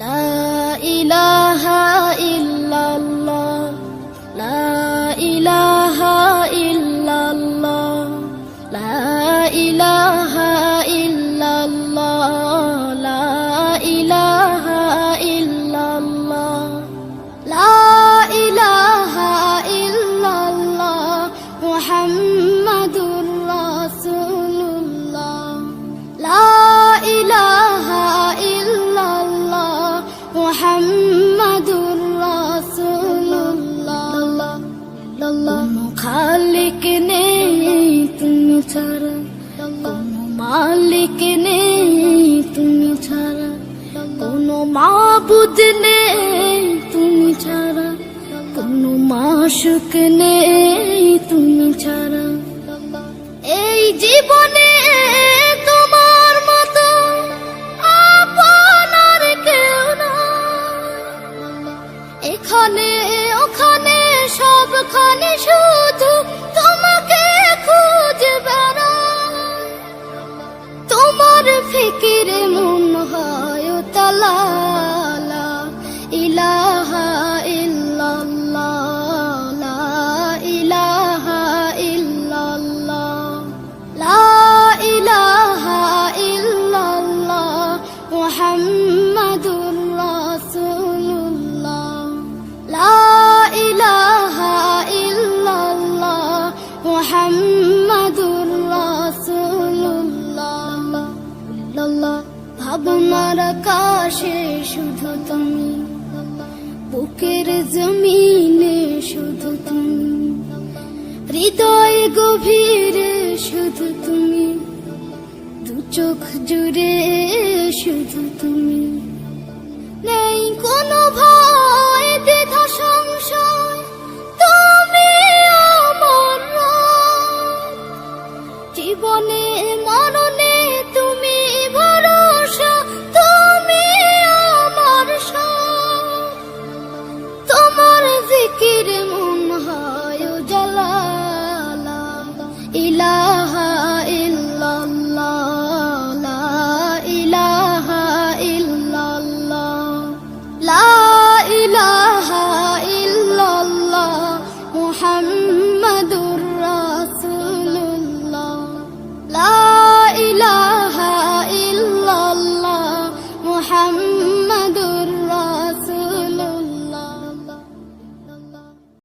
লা ইলাহা ইল্লাল্লাহ, লা ইলাহা ইল্লাল্লাহ, লা ইলাহা ইল্লাল্লাহ, লা ইলাহা ইল্লাল্লাহ, লা ইলাহা ইল্লাল্লাহ, মুহাম্মাদুর রাসূলুল্লাহ, লা ইলাহা ইল্লাল্লাহ, মুহাম্মাদুর রাসূলুল্লাহ। কোনো খালিক নেই তুমি ছাড়া, কোনো মালিক নেই তুমি ছাড়া, কোনো মাবুদ নেই তুমি ছাড়া, কোনো মাশুক নেই তুমি ছাড়া। এই জীবনে তোমার মতো আপন আর কেউ না, এখানে ওখানে সবখানে শুধু তোমাকে খুঁজে বেড়াই। তোমার ফিকিরে মন হয় উতলা, লা ইলাহা ইল্লাল্লাহ, লা ইলাহা ইল্লাল্লাহ, লা ইলাহা ইল্লাল্লাহ, মুহাম্মাদুর রাসূলুল্লাহ, লা ইলাহা ইল্লাল্লাহ, মুহাম্মাদুর রাসূলুল্লাহ। ভাবনার আকাশে শুধু তুমি, বুকের জমিনে শুধু তুমি, হৃদয় গভীরে শুধু তুমি, দু চোখ জুড়ে শুধু তুমি।